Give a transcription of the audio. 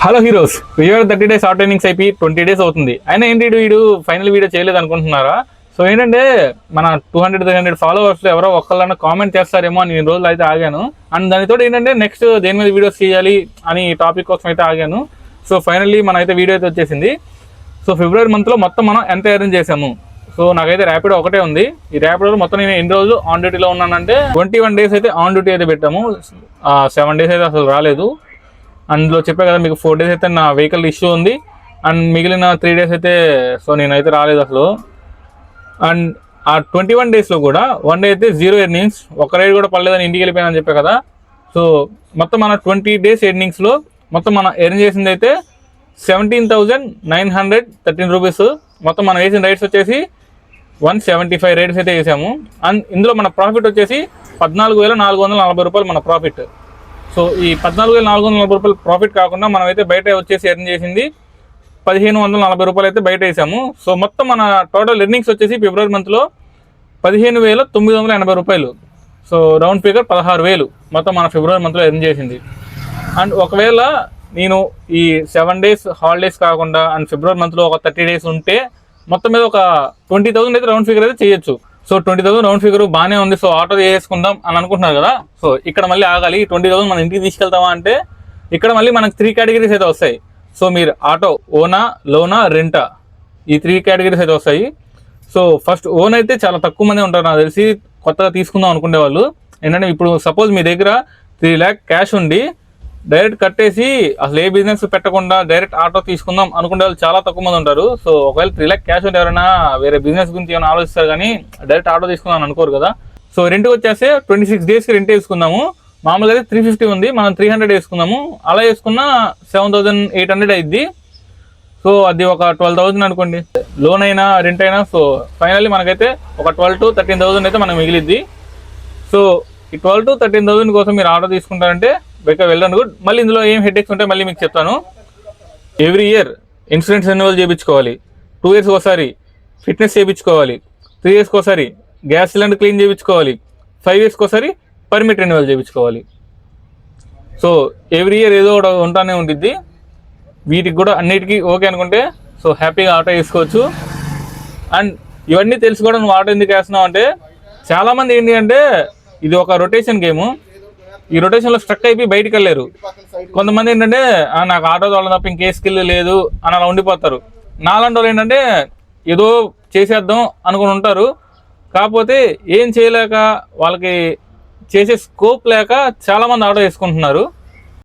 Hello heroes, Vijayawada 30 days auto innings అయిపోయి 20 days అవుతుంది. అయినా ఏంటి వీడు ఫైనల్ వీడియో చేయలేదు అనుకుంటున్నారా? సో ఏంటంటే మన 200-300 ఫాలోవర్స్ ఎవరో ఒక్కళ్ళన్నా కామెంట్ చేస్తారేమో అని నేను రోజులు అయితే ఆగాను. అండ్ దానితో ఏంటంటే నెక్స్ట్ దేని మీద వీడియోస్ చేయాలి అని టాపిక్ కోసం అయితే ఆగాను. సో ఫైనల్లీ మన అయితే వీడియో అయితే వచ్చేసింది. సో ఫిబ్రవరి మంత్లో మొత్తం మనం ఎంత అరేంజ్ చేసాము. సో నాకైతే ర్యాపిడో ఒకటే ఉంది. ఈ ర్యాపిడోలో మొత్తం నేను ఎన్ని రోజులు ఆన్ డ్యూటీలో ఉన్నానంటే 21 days అయితే ఆన్ డ్యూటీ అయితే పెట్టాము. 7 days అయితే అసలు రాలేదు. అందులో చెప్పే కదా మీకు 4 days అయితే నా వెహికల్ ఇష్యూ ఉంది. అండ్ మిగిలిన 3 days అయితే సో నేనైతే రాలేదు అసలు. అండ్ ఆ 21 daysలో కూడా 1 day అయితే 0 earnings, ఒక రైడ్ కూడా పడలేదని ఇంటికి వెళ్ళిపోయానని చెప్పే కదా. సో మొత్తం మన 20 days ఎర్నింగ్స్లో మొత్తం మనం ఎర్న్ చేసింది అయితే 17,913 రూపీస్. మొత్తం మనం వేసిన రైడ్స్ వచ్చేసి 175 రైడ్స్ అయితే వేసాము. అండ్ ఇందులో మన ప్రాఫిట్ వచ్చేసి 14,440 రూపాయలు మన ప్రాఫిట్. సో ఈ 14,440 రూపాయలు ప్రాఫిట్ కాకుండా మనం అయితే బయట వచ్చేసి ఎర్న్ చేసింది 1,540 రూపాయలు అయితే బయట వేసాము. సో మొత్తం మన టోటల్ ఎర్నింగ్స్ వచ్చేసి ఫిబ్రవరి మంత్లో 15,980 రూపాయలు. సో రౌండ్ ఫిగర్ 16,000 మొత్తం మన ఫిబ్రవరి మంత్లో ఎర్న్ చేసింది. అండ్ ఒకవేళ నేను ఈ 7 days హాలిడేస్ కాకుండా అండ్ ఫిబ్రవరి మంత్లో ఒక 30 days ఉంటే మొత్తం మీద ఒక 20,000 అయితే రౌండ్ ఫిగర్ అయితే చేయొచ్చు. సో 20,000 రౌండ్ ఫిగర్ బాగానే ఉంది. సో ఆటో చేసుకుందాం అని అనుకుంటున్నారు కదా. సో ఇక్కడ మళ్ళీ ఆగాలి. 20,000 మన ఇంటికి తీసుకెళ్తామా అంటే ఇక్కడ మళ్ళీ మనకు 3 categories అయితే వస్తాయి. సో మీరు ఆటో ఓనా, లోనా, రెంటా, ఈ 3 categories అయితే వస్తాయి. సో ఫస్ట్ ఓన్ అయితే చాలా తక్కువ మంది ఉంటారు నాకు తెలిసి కొత్తగా తీసుకుందాం అనుకునే వాళ్ళు. ఏంటంటే ఇప్పుడు సపోజ్ మీ దగ్గర 3 lakh క్యాష్ ఉండి డైరెక్ట్ కట్టేసి అసలు ఏ బిజినెస్ పెట్టకుండా డైరెక్ట్ ఆటో తీసుకుందాం అనుకునే వాళ్ళు చాలా తక్కువ మంది ఉంటారు. సో ఒకవేళ 3 lakh క్యాష్ ఉంటే ఎవరైనా వేరే బిజినెస్ గురించి ఏమైనా ఆలోచిస్తారు కానీ డైరెక్ట్ ఆటో తీసుకుందాం అనుకోరు కదా. సో రెంట్కి వచ్చేస్తే 26 daysకి రెంట్ వేసుకుందాము. మామూలుగా అయితే 350 ఉంది, మనం 300 వేసుకుందాము. అలా వేసుకున్న 7,800 అయింది. సో అది ఒక 12,000 అనుకోండి, లోన్ అయినా రెంట్ అయినా. సో ఫైనల్లీ మనకైతే ఒక 12,000 to 13,000 అయితే మనకు మిగిలిద్ది. సో ఈ 12,000 to 13,000 కోసం మీరు ఆటో తీసుకుంటారంటే బెక్క వెళ్ళండి గుడ్. మళ్ళీ ఇందులో ఏం హెడ్ఏక్స్ ఉంటాయి మళ్ళీ మీకు చెప్తాను. ఎవ్రీ ఇయర్ ఇన్సూరెన్స్ రెన్యువల్ చేయించుకోవాలి, 2 years ఒకసారి ఫిట్నెస్ చేయించుకోవాలి, 3 years ఒకసారి గ్యాస్ సిలిండర్ క్లీన్ చేయించుకోవాలి, 5 years ఒకసారి పర్మిట్ రెన్యువల్ చేయించుకోవాలి. సో ఎవ్రీ ఇయర్ ఏదో ఒకటి ఉంటానే ఉంటుంది. వీటికి కూడా అన్నిటికీ ఓకే అనుకుంటే సో హ్యాపీగా ఆటో వేసుకోవచ్చు. అండ్ ఇవన్నీ తెలిసి కూడా నువ్వు ఆటో ఎందుకు వేస్తున్నావు అంటే చాలామంది ఏంటి అంటే ఇది ఒక రొటేషన్ గేము. ఈ రొటేషన్లో స్ట్రక్ అయిపోయి బయటికి వెళ్ళారు. కొంతమంది ఏంటంటే నాకు ఆటో తోలడం తప్ప ఇంకే స్కిల్ లేదు అని అలా ఉండిపోతారు. నాలాంటి వాళ్ళు ఏంటంటే ఏదో చేసేద్దాం అనుకుని ఉంటారు. కాకపోతే ఏం చేయలేక వాళ్ళకి చేసే స్కోప్ లేక చాలామంది ఆటో వేసుకుంటున్నారు.